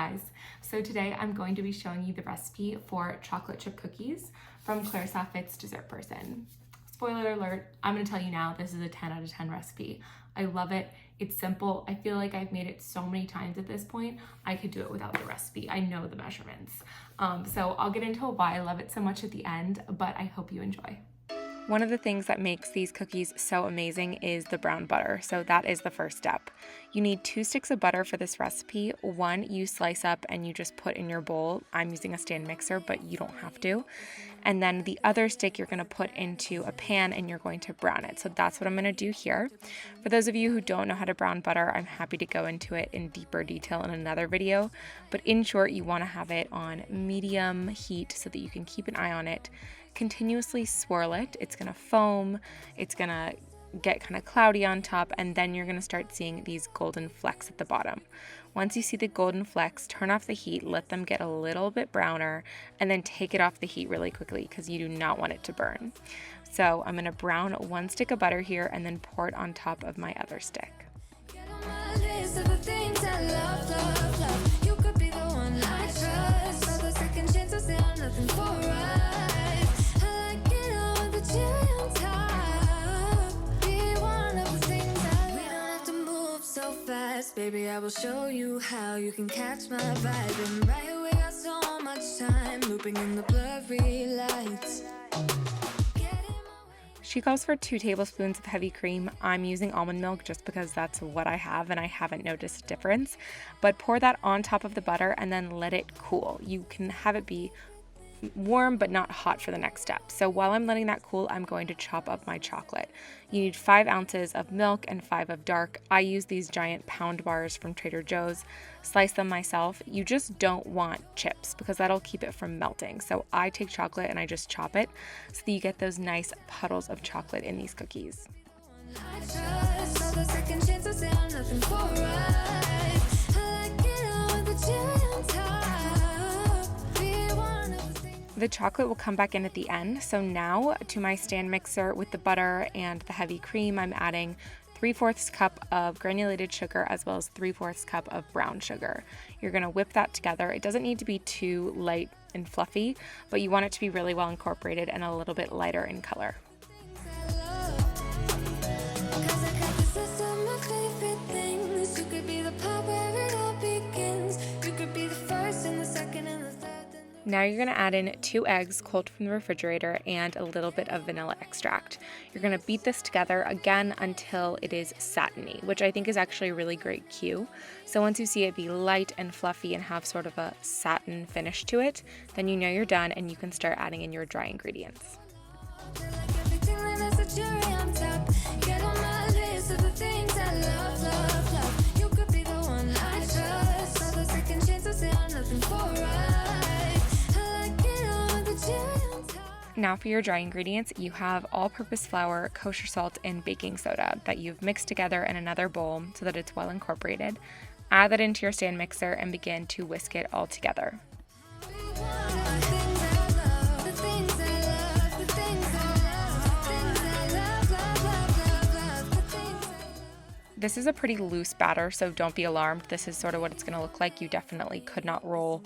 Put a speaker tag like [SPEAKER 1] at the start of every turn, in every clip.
[SPEAKER 1] guys, so today I'm going to be showing you the recipe for chocolate chip cookies from Claire Saffitz Dessert Person. Spoiler alert, I'm going to tell you now, this is a 10 out of 10 recipe. I love it. It's simple. I feel like I've made it so many times at this point, I could do it without the recipe. I know the measurements. So I'll get into why I love it so much at the end, but I hope you enjoy. One of the things that makes these cookies so amazing is the brown butter, so that is the first step. You need 2 sticks of butter for this recipe. One you slice up and you just put in your bowl. I'm using a stand mixer, but you don't have to. And then the other stick you're going to put into a pan and you're going to brown it. So that's what I'm going to do here. For those of you who don't know how to brown butter, I'm happy to go into it in deeper detail in another video. But in short, you want to have it on medium heat so that you can keep an eye on it. Continuously swirl it. It's going to foam. It's going to get kind of cloudy on top, and then you're going to start seeing these golden flecks at the bottom. Once you see the golden flecks, turn off the heat, let them get a little bit browner, and then take it off the heat really quickly because you do not want it to burn. So I'm going to brown 1 stick of butter here and then pour it on top of my other stick.
[SPEAKER 2] Baby, I will show you how you can catch my vibe. And right away, got so much time looping in the blurry lights.
[SPEAKER 1] She calls for 2 tablespoons of heavy cream. I'm using almond milk just because that's what I have and I haven't noticed a difference. But pour that on top of the butter and then let it cool. You can have it be warm but not hot for the next step. So while I'm letting that cool, I'm going to chop up my chocolate. You need 5 ounces of milk and 5 of dark. I use these giant pound bars from Trader Joe's. Slice them myself. You just don't want chips because that'll keep it from melting. So I take chocolate and I just chop it so that you get those nice puddles of chocolate in these cookies. The chocolate will come back in at the end. So now to my stand mixer with the butter and the heavy cream, I'm adding 3/4 cup of granulated sugar as well as 3/4 cup of brown sugar. You're going to whip that together. It doesn't need to be too light and fluffy, but you want it to be really well incorporated and a little bit lighter in color. Now you're going to add in 2 eggs cold from the refrigerator and a little bit of vanilla extract. You're going to beat this together again until it is satiny, which I think is actually a really great cue. So once you see it be light and fluffy and have sort of a satin finish to it, then you know you're done and you can start adding in your dry ingredients. Now for your dry ingredients, you have all-purpose flour, kosher salt, and baking soda that you've mixed together in another bowl so that it's well incorporated. Add that into your stand mixer and begin to whisk it all together. This is a pretty loose batter, so don't be alarmed. This is sort of what it's going to look like. You definitely could not roll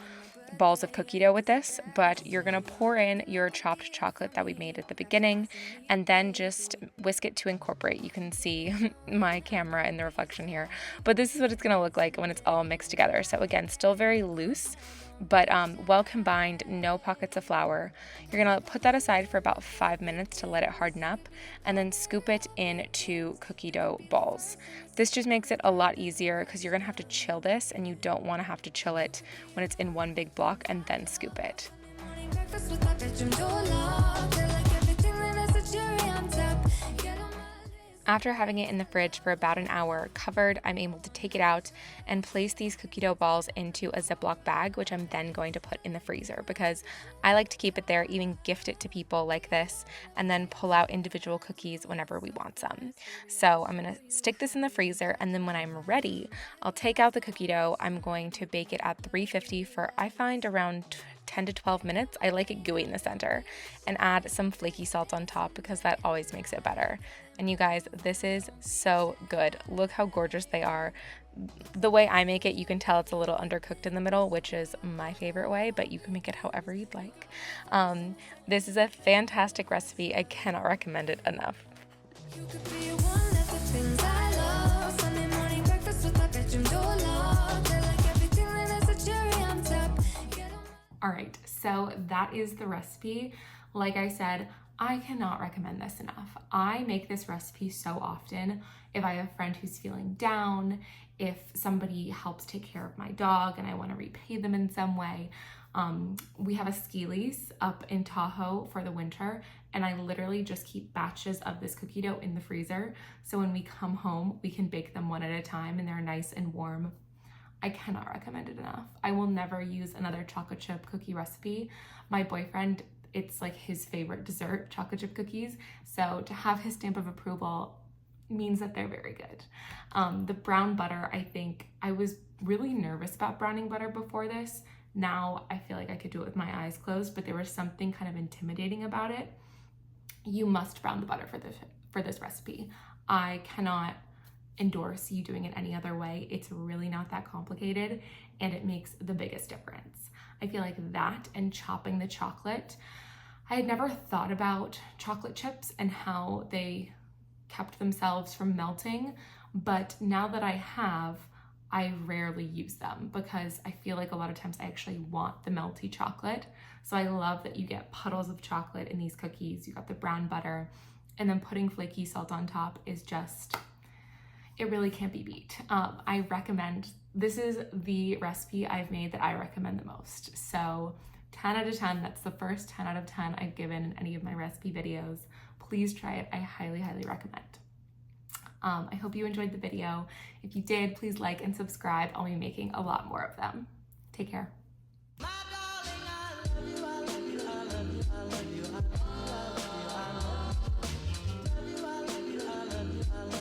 [SPEAKER 1] balls of cookie dough with this, but you're going to pour in your chopped chocolate that we made at the beginning and then just whisk it to incorporate. You can see my camera in the reflection here, but this is what it's going to look like when it's all mixed together. So again, still very loose, but well combined, no pockets of flour. You're going to put that aside for about 5 minutes to let it harden up and then scoop it into cookie dough balls. This just makes it a lot easier because you're going to have to chill this and you don't want to have to chill it when it's in one big block and then scoop it. After having it in the fridge for about an hour covered, I'm able to take it out and place these cookie dough balls into a Ziploc bag, which I'm then going to put in the freezer because I like to keep it there, even gift it to people like this, and then pull out individual cookies whenever we want some. So I'm going to stick this in the freezer, and then when I'm ready, I'll take out the cookie dough. I'm going to bake it at 350 for, I find, around 10 to 12 minutes. I like it gooey in the center, and add some flaky salt on top because that always makes it better. And you guys, this is so good. Look how gorgeous they are. The way I make it, you can tell it's a little undercooked in the middle, which is my favorite way, but you can make it however you'd like. This is a fantastic recipe. I cannot recommend it enough.
[SPEAKER 2] You could be one of the things I love. Sunday morning breakfast with my bedroom door locked. I like everything that has a cherry on top.
[SPEAKER 1] All right, so that is the recipe. Like I said, I cannot recommend this enough. I make this recipe so often. If I have a friend who's feeling down, if somebody helps take care of my dog and I want to repay them in some way. We have a ski lease up in Tahoe for the winter, and I literally just keep batches of this cookie dough in the freezer. So when we come home, we can bake them one at a time and they're nice and warm. I cannot recommend it enough. I will never use another chocolate chip cookie recipe. My boyfriend, it's like his favorite dessert, chocolate chip cookies. So to have his stamp of approval means that they're very good. The brown butter, I think I was really nervous about browning butter before this. Now I feel like I could do it with my eyes closed, but there was something kind of intimidating about it. You must brown the butter for this recipe. I cannot endorse you doing it any other way. It's really not that complicated, and it makes the biggest difference. I feel like that and chopping the chocolate. I had never thought about chocolate chips and how they kept themselves from melting, but now that I have, I rarely use them because I feel like a lot of times I actually want the melty chocolate. So I love that you get puddles of chocolate in these cookies. You got the brown butter, and then putting flaky salt on top is just, it really can't be beat. I recommend, this is the recipe I've made that I recommend the most. So 10 out of 10, that's the first 10 out of 10 I've given in any of my recipe videos. Please try it, I highly, highly recommend. I hope you enjoyed the video. If you did, please like and subscribe. I'll be making a lot more of them. Take care.